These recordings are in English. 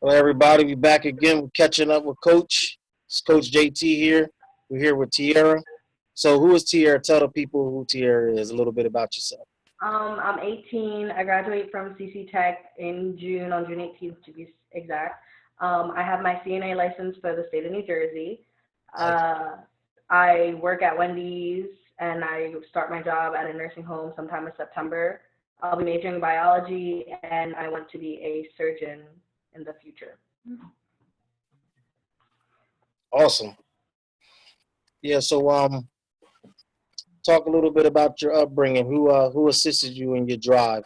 Hello, everybody. We back again. We're catching up with Coach. It's Coach JT here. We're here with Tierra. So, who is Tierra? Tell the people who Tierra is. A little bit about yourself. I'm 18. I graduate from CC Tech in June, on June 18th to be exact. I have my CNA license for the state of New Jersey. Ex- Uh, I work at Wendy's and I start my job at a nursing home sometime in September. I'll be majoring in biology and I want to be a surgeon in the future. Awesome. Yeah. So, talk a little bit about your upbringing. Who assisted you in your drive?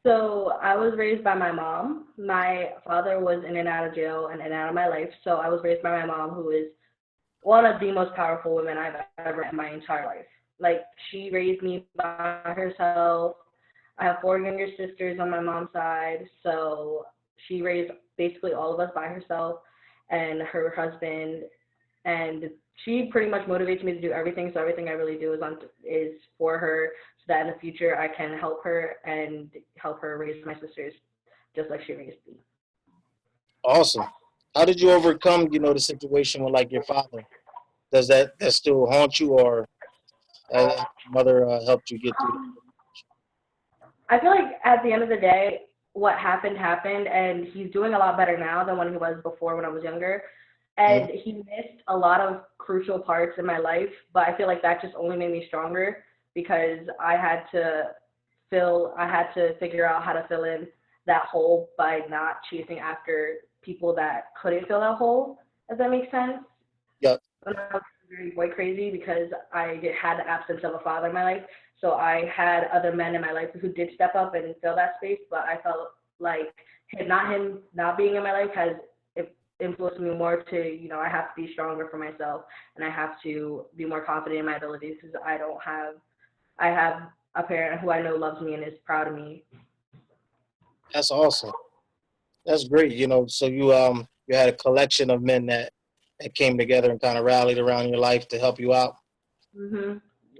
So I was raised by my mom. My father was in and out of jail and in and out of my life. So I was raised by my mom, who is one of the most powerful women I've ever met in my entire life. Like, she raised me by herself. I have four younger sisters on my mom's side, so she raised basically all of us by herself and her husband. And she pretty much motivates me to do everything. So everything I really do is for her, so that in the future I can help her and help her raise my sisters just like she raised me. Awesome. How did you overcome, the situation with like your father? Does that still haunt you, or has your mother helped you get through that? I feel like at the end of the day, what happened happened, and he's doing a lot better now than when he was before when I was younger. Mhm. And he missed a lot of crucial parts in my life, but I feel like that just only made me stronger because I had to figure out how to fill in that hole by not chasing after people that couldn't fill that hole. If that makes sense. Yeah, When I was very boy crazy because I had the absence of a father in my life. So I had other men in my life who did step up and fill that space, but I felt like him not being in my life has influenced me more to, I have to be stronger for myself and I have to be more confident in my abilities because I have a parent who I know loves me and is proud of me. that's awesome. That's great. So you had a collection of men that came together and kind of rallied around your life to help you out.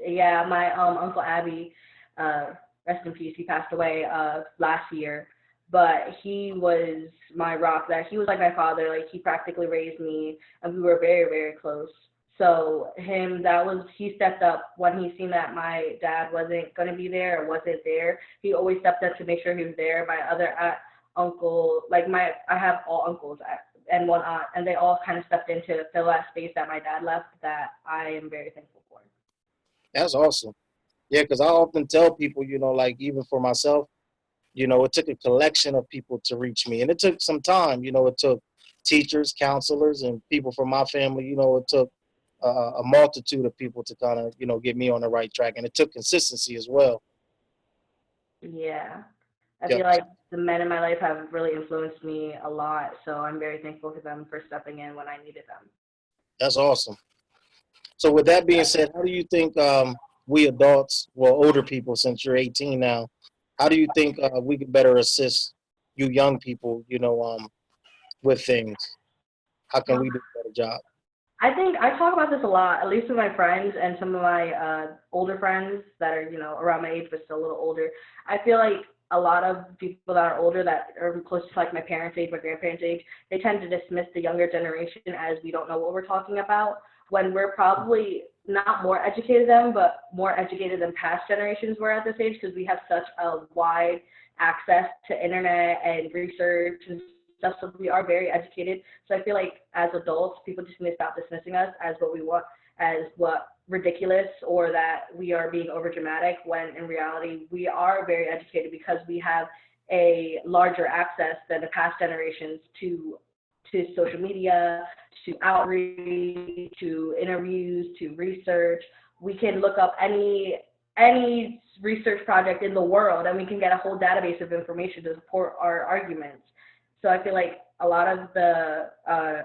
Yeah, my uncle Abby, uh, rest in peace. He passed away last year, but he was my rock. That he was like my father. Like, he practically raised me, and we were very very close. So he stepped up when he seen that my dad wasn't gonna be there or wasn't there. He always stepped up to make sure he was there. My other uncle, like I have all uncles and one aunt, and they all kind of stepped in to fill that space that my dad left. That I am very thankful for. That's awesome. Yeah, because I often tell people, like even for myself, it took a collection of people to reach me, and it took some time. It took teachers, counselors, and people from my family. It took a multitude of people to kind of get me on the right track, and it took consistency as well. Yeah. I Yep, feel like the men in my life have really influenced me a lot, so I'm very thankful to them for stepping in when I needed them. that's awesome. So with that being said, how do you think we adults, well, older people, since you're 18 now, how do you think we could better assist you young people, with things? How can Um, we do a better job? I think I talk about this a lot, at least with my friends and some of my older friends that are, around my age but still a little older. I feel like a lot of people that are older, that are close to like my parents' age, my grandparents' age, they tend to dismiss the younger generation as we don't know what we're talking about, when we're probably not more educated than them, but more educated than past generations were at this age because we have such a wide access to internet and research and stuff. So we are very educated. So I feel like as adults, people just need to stop dismissing us as what we want, as what ridiculous, or that we are being over dramatic, when in reality we are very educated because we have a larger access than the past generations to social media, to outreach, to interviews, to research. We can look up any research project in the world and we can get a whole database of information to support our arguments. So I feel like a lot of the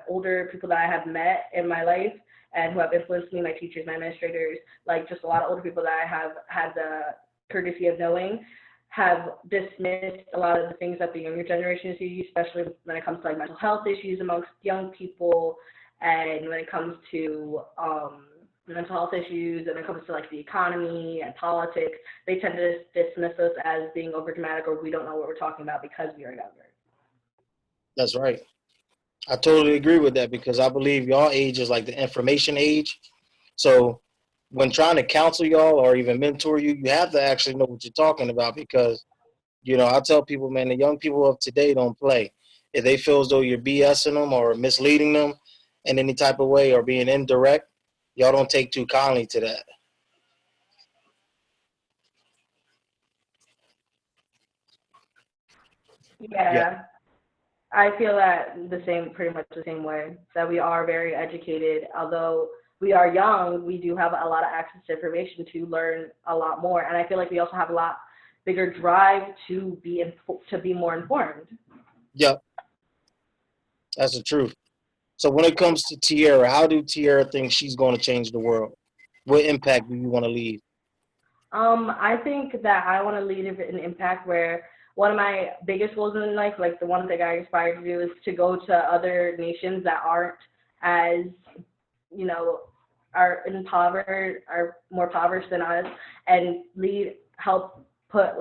older people that I have met in my life and who have influenced me, my teachers, my administrators, like just a lot of older people that I have had the courtesy of knowing, have dismissed a lot of the things that the younger generation see, especially when it comes to like mental health issues amongst young people, and when it comes to mental health issues, and when it comes to like the economy and politics, they tend to dismiss us as being overdramatic or we don't know what we're talking about because we are younger. That's right. I totally agree with that because I believe y'all age is like the information age. So when trying to counsel y'all or even mentor you, you have to actually know what you're talking about because I tell people, man, the young people of today don't play. If they feel as though you're BSing them or misleading them in any type of way or being indirect, y'all don't take too kindly to that. Yeah, Yeah, I feel that the same, pretty much the same way. That we are very educated, although we are young. We do have a lot of access to information to learn a lot more, and I feel like we also have a lot bigger drive to be more informed. yep, that's the truth. So when it comes to Tierra, how do Tierra think she's going to change the world? What impact do you want to leave? I think that I want to lead an impact where one of my biggest goals in life, like the one thing I aspire to do, is to go to other nations that aren't as, you know, are impoverished, are more impoverished than us, and help put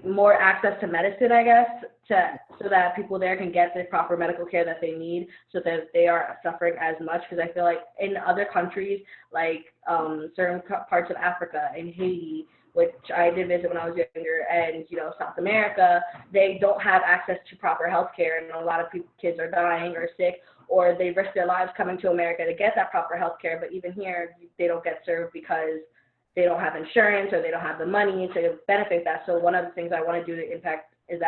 more access to medicine, I guess, to so that people there can get the proper medical care that they need, so that they aren't suffering as much. Because I feel like in other countries, like certain parts of Africa and Haiti, which I did visit when I was younger, and South America, they don't have access to proper health care, and a lot of kids are dying or sick, or they risk their lives coming to America to get that proper health care. But even here, they don't get served because they don't have insurance or they don't have the money to benefit that. So one of the things I want to do to impact is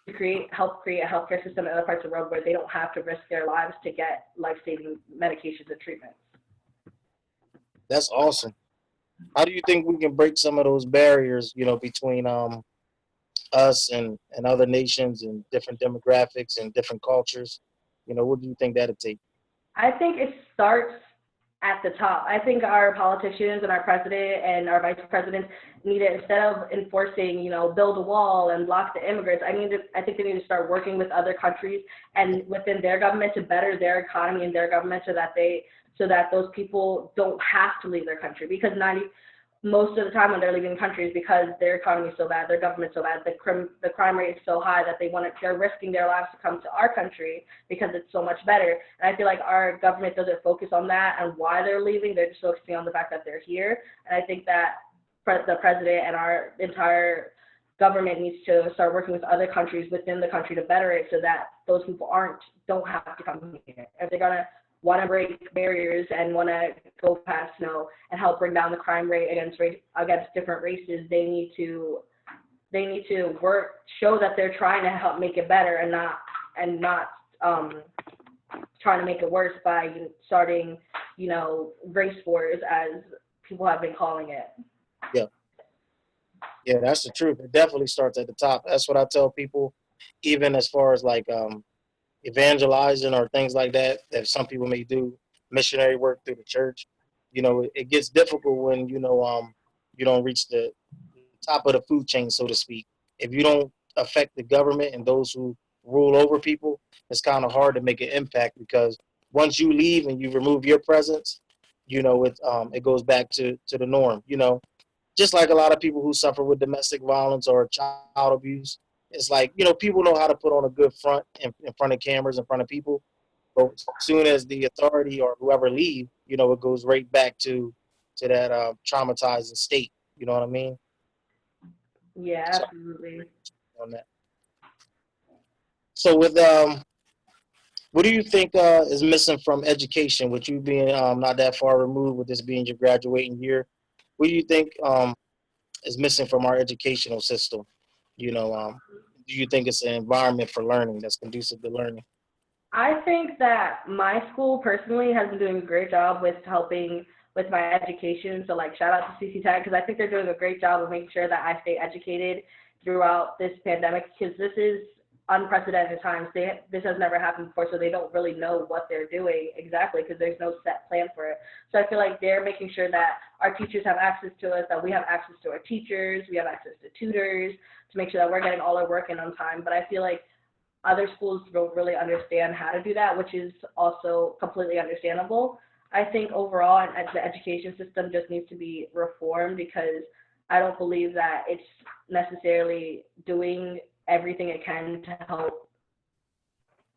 to help create a healthcare system in other parts of the world where they don't have to risk their lives to get life-saving medications and treatments. That's awesome. How do you think we can break some of those barriers, between us and other nations and different demographics and different cultures? What do you think that'd take? I think it starts at the top. I think our politicians and our president and our vice presidents need to, instead of enforcing, build a wall and block the immigrants, I think they need to start working with other countries and within their government to better their economy and their government so that those people don't have to leave their country, because 90 most of the time when they're leaving countries because their economy is so bad, their government's so bad, the crime rate is so high that they're risking their lives to come to our country because it's so much better. And I feel like our government doesn't focus on that and why they're leaving. They're just focusing on the fact that they're here. And I think that the president and our entire government needs to start working with other countries within the country to better it so that those people don't have to come here. If they're gonna want to break barriers and want to go past, and help bring down the crime rate against different races, they need to show that they're trying to help make it better and not trying to make it worse by starting, race wars as people have been calling it. Yeah, yeah, that's the truth. It definitely starts at the top. That's what I tell people, even as far as like evangelizing or things like that. That some people may do missionary work through the church. It gets difficult when you don't reach the top of the food chain, so to speak. If you don't affect the government and those who rule over people, it's kind of hard to make an impact because once you leave and you remove your presence, it goes back to the norm. Just like a lot of people who suffer with domestic violence or child abuse. It's like, people know how to put on a good front in front of cameras, in front of people. But as soon as the authority or whoever leave, it goes right back to that traumatizing state. You know what I mean? Yeah, So absolutely. on that. So with what do you think is missing from education? With you being not that far removed, with this being your graduating year, what do you think is missing from our educational system? You know, um, do you think it's an environment for learning that's conducive to learning? I think that my school personally has been doing a great job with helping with my education. So like shout out to CC Tech because I think they're doing a great job of making sure that I stay educated throughout this pandemic because this is unprecedented times. This has never happened before, so they don't really know what they're doing exactly because there's no set plan for it. So I feel like they're making sure that our teachers have access to us, that we have access to our teachers, we have access to tutors to make sure that we're getting all our work in on time. But I feel like other schools don't really understand how to do that, which is also completely understandable. I think overall, the education system just needs to be reformed because I don't believe that necessarily doing everything it can to help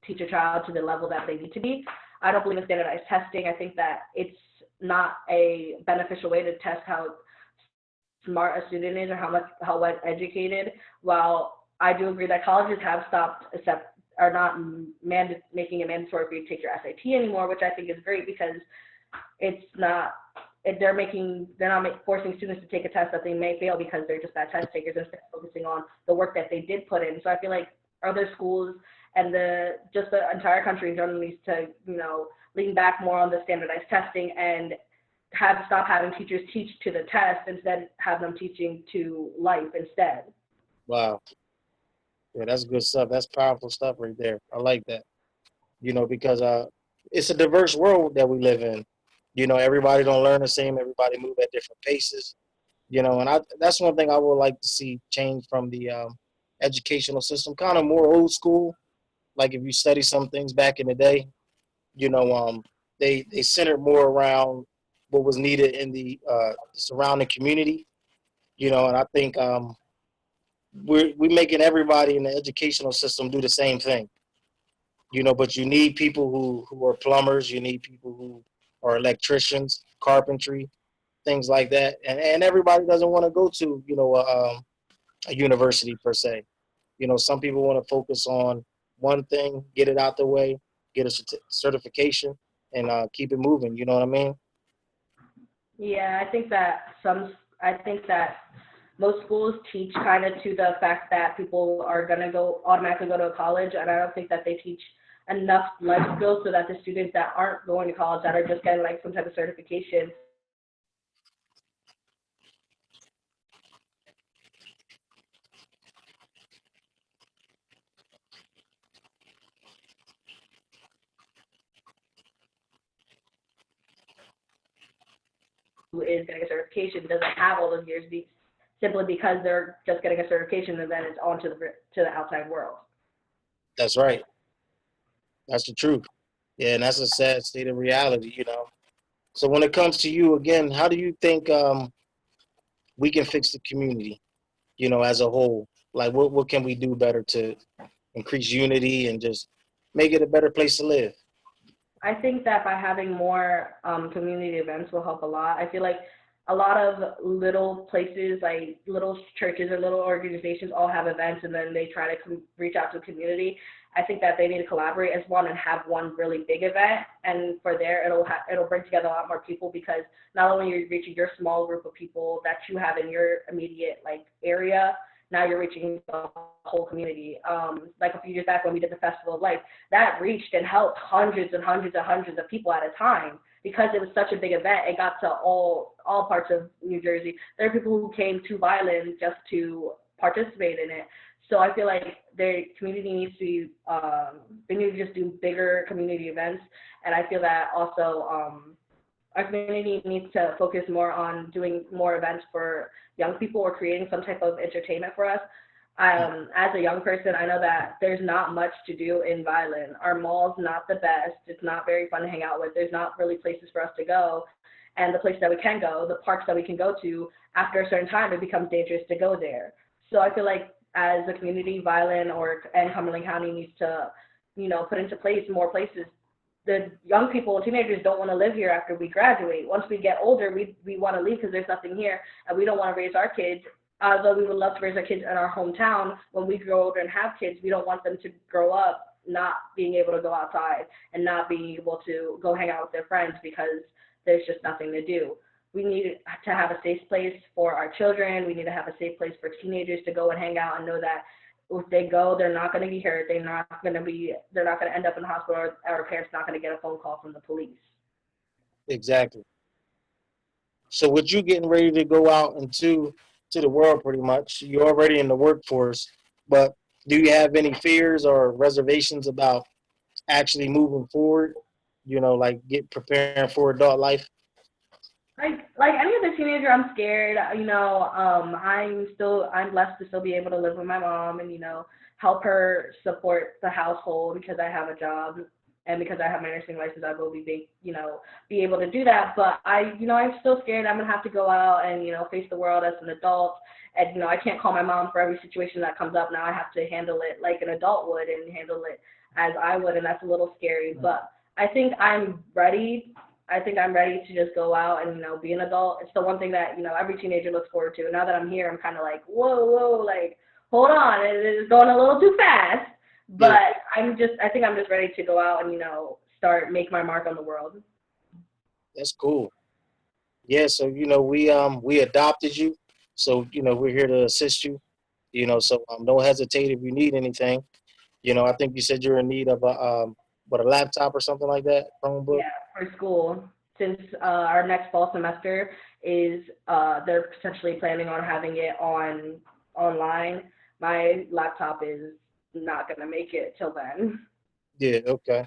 teach a child to the level that they need to be. I don't believe in standardized testing. I think that it's not a beneficial way to test how smart a student is or how well educated. While I do agree that colleges have stopped accept are not making it mandatory for you to take your SAT anymore, which I think is great because it's not they're not forcing students to take a test that they may fail because they're just bad test takers instead of focusing on the work that they did put in. So I feel like other schools and the entire country in general needs to lean back more on the standardized testing and stop having teachers teach to the test, instead have them teaching to life instead. Wow. Yeah, that's good stuff. That's powerful stuff right there. I like that. Because it's a diverse world that we live in. Everybody don't learn the same. Everybody move at different paces. And that's one thing I would like to see change from the educational system, kind of more old school. Like if you study some things back in the day, you know, um, they centered more around what was needed in the surrounding community. And I think we're making everybody in the educational system do the same thing. But you need people who are plumbers, you need people who are electricians, carpentry, things like that, and everybody doesn't want to go to a university per se. Some people want to focus on one thing, get it out the way, get a certification, and keep it moving. You know what I mean? Yeah, I think that most schools teach kind of to the fact that people are going to go automatically go to a college, and I don't think that they teach enough life skills so that the students that aren't going to college, that are just getting like some type of certification, who is getting a certification doesn't have all those years simply because they're just getting a certification and then it's on to the outside world. That's right. That's the truth. Yeah, and that's a sad state of reality. So when it comes to you again, how do you think we can fix the community? As a whole, like what can we do better to increase unity and just make it a better place to live? I think that by having more community events will help a lot. I feel like a lot of little places, like little churches or little organizations, all have events, and then they try to reach out to the community. I think that they need to collaborate as one and have one really big event, and for there it'll bring together a lot more people because not only are you reaching your small group of people that you have in your immediate like area, now you're reaching the whole community. Like a few years back when we did the Festival of Life, that reached and helped hundreds and hundreds and hundreds of people at a time because it was such a big event. It got to all parts of New Jersey. There are people who came to Violin just to participate in it. So I feel like the community needs to they need to just do bigger community events, and I feel that also our community needs to focus more on doing more events for young people or creating some type of entertainment for us. As a young person, I know that there's not much to do in Violin. Our mall's not the best. It's not very fun to hang out with. There's not really places for us to go. And the places that we can go, the parks that we can go to, after a certain time, it becomes dangerous to go there. So I feel like as a community, Violin and Cumberland County needs to, put into place more places. The young people, teenagers, don't want to live here after we graduate. Once we get older, we want to leave because there's nothing here, and we don't want to raise our kids. Although we would love to raise our kids in our hometown, when we grow older and have kids, we don't want them to grow up not being able to go outside and not being able to go hang out with their friends because there's just nothing to do. We need to have a safe place for our children. We need to have a safe place for teenagers to go and hang out and know that if they go, they're not going to be hurt. They're not going to end up in the hospital, or our parents not going to get a phone call from the police. Exactly. So with you getting ready to go out into the world, pretty much, you're already in the workforce. But do you have any fears or reservations about actually moving forward? Like get preparing for adult life. Like any other teenager, I'm scared. I'm blessed to still be able to live with my mom and help her support the household because I have a job and because I have my nursing license, I will be able to do that. But I'm still scared. I'm gonna have to go out and face the world as an adult, and I can't call my mom for every situation that comes up. Now I have to handle it like an adult would and handle it as I would, and that's a little scary. But I think I'm ready. I think I'm ready to just go out and be an adult. It's the one thing that every teenager looks forward to. And now that I'm here, I'm kind of like, whoa, like hold on, it is going a little too fast. Yeah, But I think I'm just ready to go out and start make my mark on the world. that's cool. Yeah, so we adopted you, so we're here to assist you. So don't hesitate if you need anything. I think you said you're in need of a laptop or something like that, Chromebook. Yeah, for school. Since our next fall semester is they're potentially planning on having it online. My laptop is not gonna make it till then. Yeah, okay.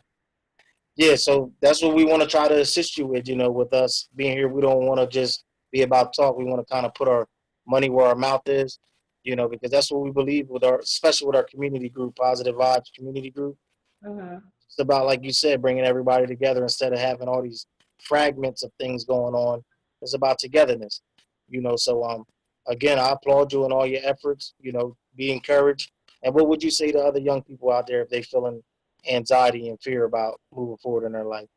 Yeah, so that's what we want to try to assist you with. With us being here, we don't want to just be about talk. We want to kind of put our money where our mouth is. Because that's what we believe with especially with our community group, Positive Vibes Community Group. Mhm. It's about, like you said, bringing everybody together instead of having all these fragments of things going on. It's about togetherness. So again, I applaud you in all your efforts. Be encouraged. And what would you say to other young people out there if they feeling anxiety and fear about moving forward in their life?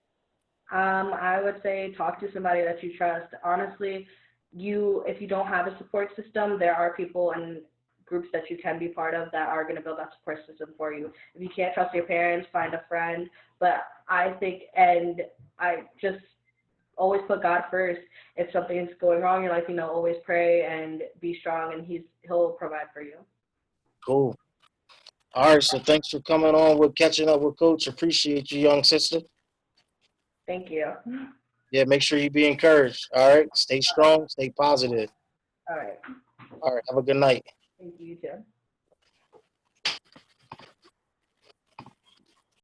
I would say talk to somebody that you trust. Honestly, if you don't have a support system, there are people and groups that you can be part of that are going to build that support system for you. If you can't trust your parents, find a friend. But I think, and I just always put God first. If something is going wrong in your life, always pray and be strong, and He'll provide for you. Cool. All right. So thanks for coming on with Catching Up with Coach. Appreciate you, young sister. Thank you. Yeah, make sure you be encouraged. All right. Stay strong. Stay positive. All right. All right. Have a good night. Thank you, you too.